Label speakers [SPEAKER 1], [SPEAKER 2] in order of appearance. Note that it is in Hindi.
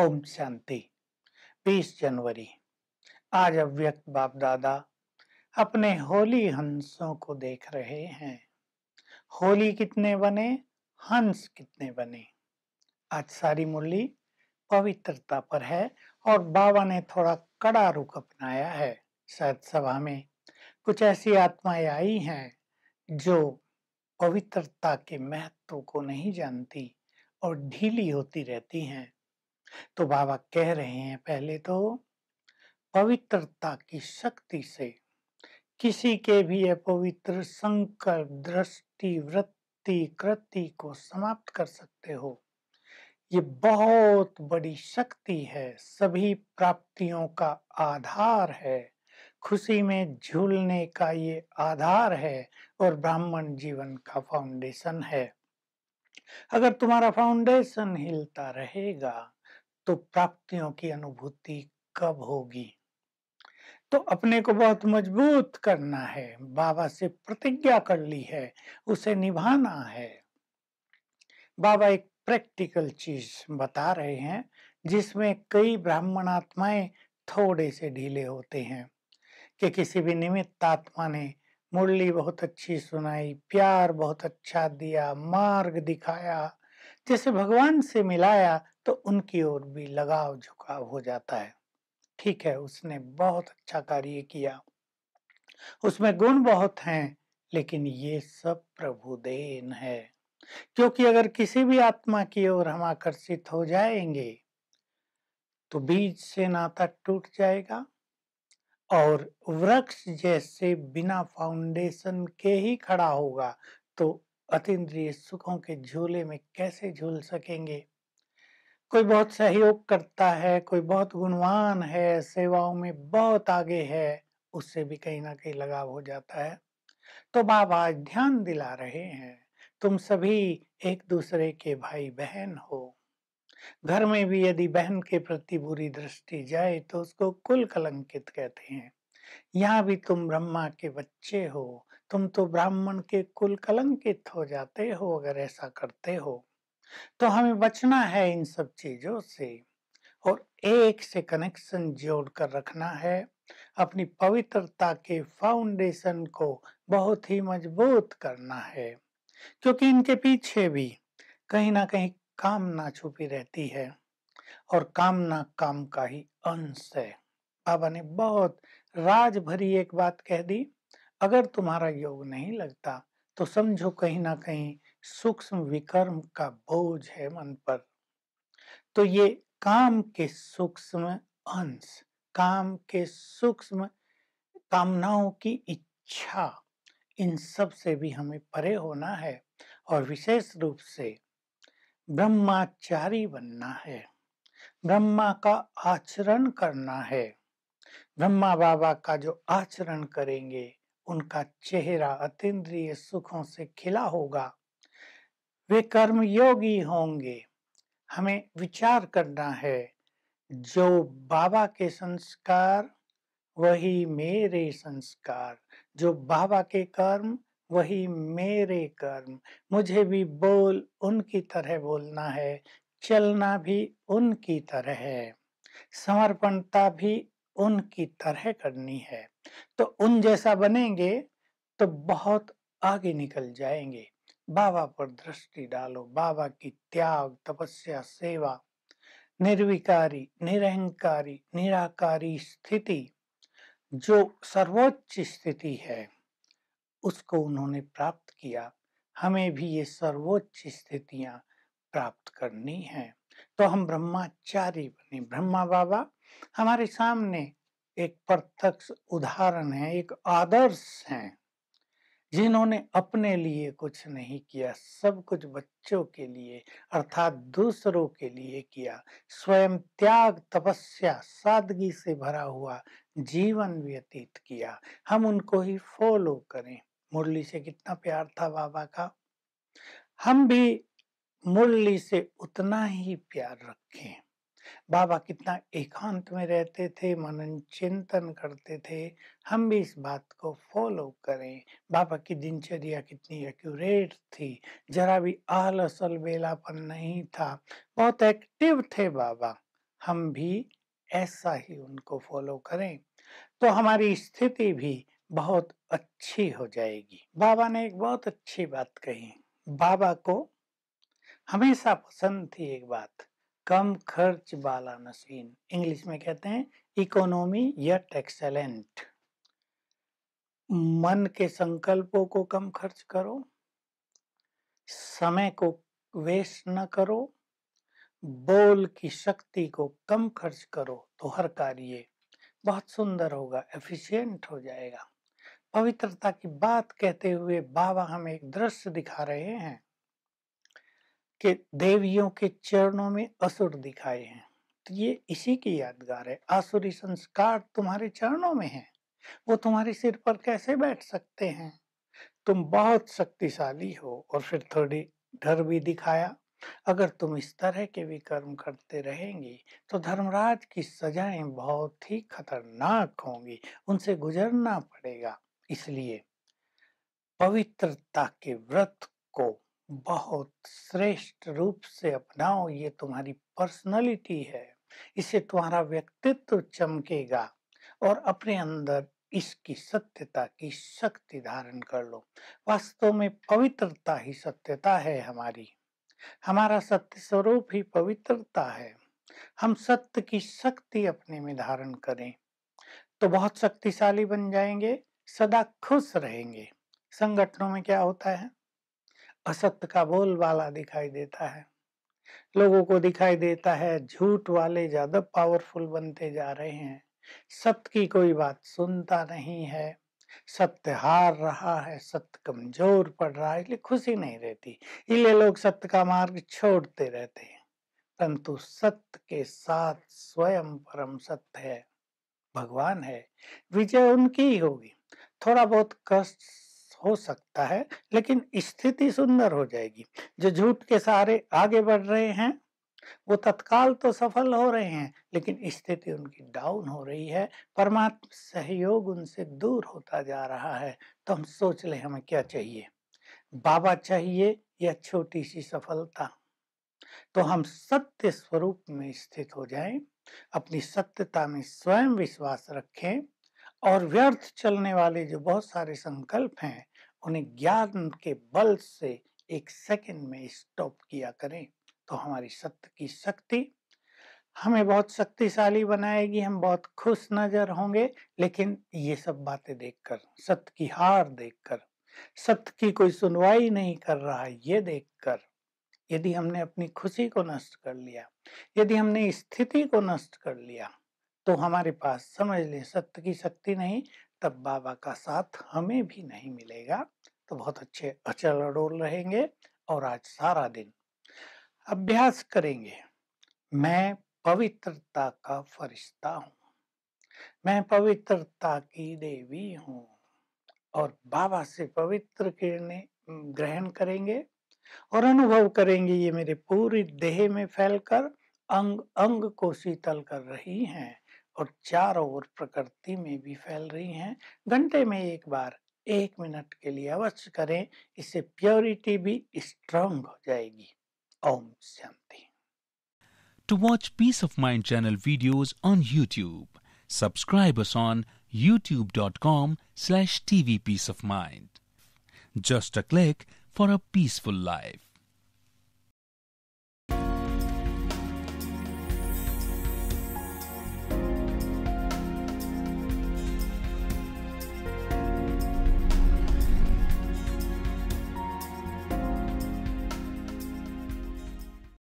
[SPEAKER 1] ओम शांति। 20 जनवरी। आज अव्यक्त बाप दादा अपने होली हंसों को देख रहे हैं। होली कितने बने, हंस कितने बने। आज सारी मुरली पवित्रता पर है और बाबा ने थोड़ा कड़ा रुख अपनाया है। शायद सभा में कुछ ऐसी आत्माएं आई हैं जो पवित्रता के महत्व को नहीं जानती और ढीली होती रहती हैं। तो बाबा कह रहे हैं, पहले तो पवित्रता की शक्ति से किसी के भी अपवित्र संकल्प, दृष्टि, वृत्ति, कृति को समाप्त कर सकते हो। ये बहुत बड़ी शक्ति है, सभी प्राप्तियों का आधार है, खुशी में झूलने का ये आधार है और ब्राह्मण जीवन का फाउंडेशन है। अगर तुम्हारा फाउंडेशन हिलता रहेगा तो प्राप्तियों की अनुभूति कब होगी। तो अपने को बहुत मजबूत करना है, बाबा से प्रतिज्ञा कर ली है, उसे निभाना है। बाबा एक प्रैक्टिकल चीज बता रहे हैं जिसमें कई ब्राह्मण आत्माएं थोड़े से ढीले होते हैं कि किसी भी निमित्त आत्मा ने मुरली बहुत अच्छी सुनाई, प्यार बहुत अच्छा दिया, मार्ग दिखाया, जैसे भगवान से मिलाया, तो उनकी ओर भी लगाव झुकाव हो जाता है। ठीक है, उसने बहुत अच्छा कार्य किया, उसमें गुण बहुत हैं, लेकिन ये सब प्रभु देन है। क्योंकि अगर किसी भी आत्मा की ओर हम आकर्षित हो जाएंगे तो बीज से नाता टूट जाएगा और वृक्ष जैसे बिना फाउंडेशन के ही खड़ा होगा तो अतीन्द्रिय सुखों के झूले में कैसे झूल सकेंगे। कोई बहुत सहयोग करता है, कोई बहुत गुणवान है, सेवाओं में बहुत आगे है, उससे भी कहीं ना कहीं लगाव हो जाता है। तो बाबा आज ध्यान दिला रहे हैं, तुम सभी एक दूसरे के भाई बहन हो। घर में भी यदि बहन के प्रति बुरी दृष्टि जाए तो उसको कुल कलंकित कहते हैं। यहाँ भी तुम ब्रह्मा के बच्चे हो, तुम तो ब्राह्मण के कुल कलंकित हो जाते हो अगर ऐसा करते हो। तो हमें बचना है इन सब चीजों से और एक से कनेक्शन जोड़ कर रखना है। अपनी पवित्रता के फाउंडेशन को बहुत ही मजबूत करना है, क्योंकि इनके पीछे भी कहीं ना कहीं कामना छुपी रहती है और कामना काम का ही अंश है। बाबा ने बहुत राज भरी एक बात कह दी, अगर तुम्हारा योग नहीं लगता तो समझो कहीं ना कहीं सूक्ष्म विकर्म का बोझ है मन पर। तो ये काम के सूक्ष्म अंश, काम के सूक्ष्म कामनाओं की इच्छा, इन सब से भी हमें परे होना है और विशेष रूप से ब्रह्मचारी बनना है, ब्रह्मा का आचरण करना है। ब्रह्मा बाबा का जो आचरण करेंगे उनका चेहरा अतीन्द्रिय सुखों से खिला होगा, वे कर्म योगी होंगे। हमें विचार करना है, जो बाबा के संस्कार वही मेरे संस्कार, जो बाबा के कर्म वही मेरे कर्म। मुझे भी बोल उनकी तरह बोलना है, चलना भी उनकी तरह है, समर्पणता भी उनकी तरह करनी है। तो उन जैसा बनेंगे तो बहुत आगे निकल जाएंगे। बाबा पर दृष्टि डालो, बाबा की त्याग, तपस्या, सेवा, निर्विकारी, निरहंकारी, निराकारी स्थिति, जो सर्वोच्च स्थिति है, उसको उन्होंने प्राप्त किया। हमें भी ये सर्वोच्च स्थितियां प्राप्त करनी है। तो हम ब्रह्मचारी बने। ब्रह्मा बाबा हमारे सामने एक प्रत्यक्ष उदाहरण है, एक आदर्श है, जिन्होंने अपने लिए कुछ नहीं किया, सब कुछ बच्चों के लिए अर्थात दूसरों के लिए किया। स्वयं त्याग, तपस्या, सादगी से भरा हुआ जीवन व्यतीत किया। हम उनको ही फॉलो करें। मुरली से कितना प्यार था बाबा का, हम भी मुरली से उतना ही प्यार रखें। बाबा कितना एकांत में रहते थे, मनन चिंतन करते थे, हम भी इस बात को फॉलो करें। बाबा की दिनचर्या कितनी एक्यूरेट थी, जरा भी आलस अलबेलापन नहीं था, बहुत एक्टिव थे बाबा। हम भी ऐसा ही उनको फॉलो करें तो हमारी स्थिति भी बहुत अच्छी हो जाएगी। बाबा ने एक बहुत अच्छी बात कही। बाबा को हमेशा पसंद थी एक बात, कम खर्च वाला मशीन। इंग्लिश में कहते हैं इकोनॉमी येट एक्सेलेंट। मन के संकल्पों को कम खर्च करो, समय को वेस्ट न करो, बोल की शक्ति को कम खर्च करो तो हर कार्य बहुत सुंदर होगा, एफिशिएंट हो जाएगा। पवित्रता की बात कहते हुए बाबा हमें एक दृश्य दिखा रहे हैं कि देवियों के चरणों में असुर दिखाए हैं। तो ये इसी की यादगार है। आसुरी संस्कार तुम्हारे चरणों में है, वो तुम्हारे सिर पर कैसे बैठ सकते हैं? तुम बहुत शक्तिशाली हो। और फिर थोड़ी डर भी दिखाया, अगर तुम इस तरह के भी कर्म करते रहेंगी तो धर्मराज की सजाएं बहुत ही खतरनाक होंगी, उनसे गुजरना पड़ेगा। इसलिए पवित्रता के व्रत को बहुत श्रेष्ठ रूप से अपनाओ। ये तुम्हारी पर्सनालिटी है, इससे तुम्हारा व्यक्तित्व चमकेगा और अपने अंदर इसकी सत्यता की शक्ति धारण कर लो। वास्तव में पवित्रता ही सत्यता है हमारी, हमारा सत्य स्वरूप ही पवित्रता है। हम सत्य की शक्ति अपने में धारण करें तो बहुत शक्तिशाली बन जाएंगे, सदा खुश रहेंगे। संगठनों में क्या होता है, असत्य का बोलबाला दिखाई देता है, लोगों को दिखाई देता है झूठ वाले ज्यादा पावरफुल बनते जा रहे हैं, सत्य की कोई बात सुनता नहीं है, सत्य हार रहा है, सत्य कमजोर पड़ रहा है, इसलिए खुशी नहीं रहती, इसलिए लोग सत्य का मार्ग छोड़ते रहते हैं। परंतु सत्य के साथ स्वयं परम सत्य है, भगवान है, विजय उनकी ही होगी। थोड़ा बहुत कष्ट हो सकता है लेकिन स्थिति सुंदर हो जाएगी। जो झूठ के सहारे आगे बढ़ रहे हैं वो तत्काल तो सफल हो रहे हैं लेकिन स्थिति उनकी डाउन हो रही है, परमात्मा सहयोग उनसे दूर होता जा रहा है। तो हम सोच ले हमें क्या चाहिए, बाबा चाहिए या छोटी सी सफलता? तो हम सत्य स्वरूप में स्थित हो जाएं, अपनी सत्यता में स्वयं विश्वास रखें और व्यर्थ चलने वाले जो बहुत सारे संकल्प हैं उन्हें ज्ञान के बल से एक सेकंड में स्टॉप किया करें। तो हमारी सत्य की शक्ति हमें बहुत शक्तिशाली बनाएगी, हम बहुत खुश नजर होंगे। लेकिन ये सब बातें देखकर, सत्य की हार देखकर, सत्य की कोई सुनवाई नहीं कर रहा है ये देखकर, यदि हमने अपनी खुशी को नष्ट कर लिया, यदि हमने स्थिति को नष्ट कर लिया तो हमारे पास समझ ले सत्य की शक्ति नहीं, तब बाबा का साथ हमें भी नहीं मिलेगा। तो बहुत अच्छे अचल अडोल रहेंगे और आज सारा दिन अभ्यास करेंगे, मैं पवित्रता का फरिश्ता हूँ, मैं पवित्रता की देवी हूँ। और बाबा से पवित्र किरणें ग्रहण करेंगे और अनुभव करेंगे ये मेरे पूरी देह में फैलकर अंग अंग को शीतल कर रही हैं और चारों ओर प्रकृति में भी फैल रही हैं। घंटे में एक बार 1 मिनट के लिए अवश्य करें, इससे प्योरिटी भी स्ट्रांग हो जाएगी। Om Shanti.
[SPEAKER 2] To watch Peace of Mind channel videos on YouTube, subscribe us on youtube.com/tvpeaceofmind. Just a click for a peaceful life.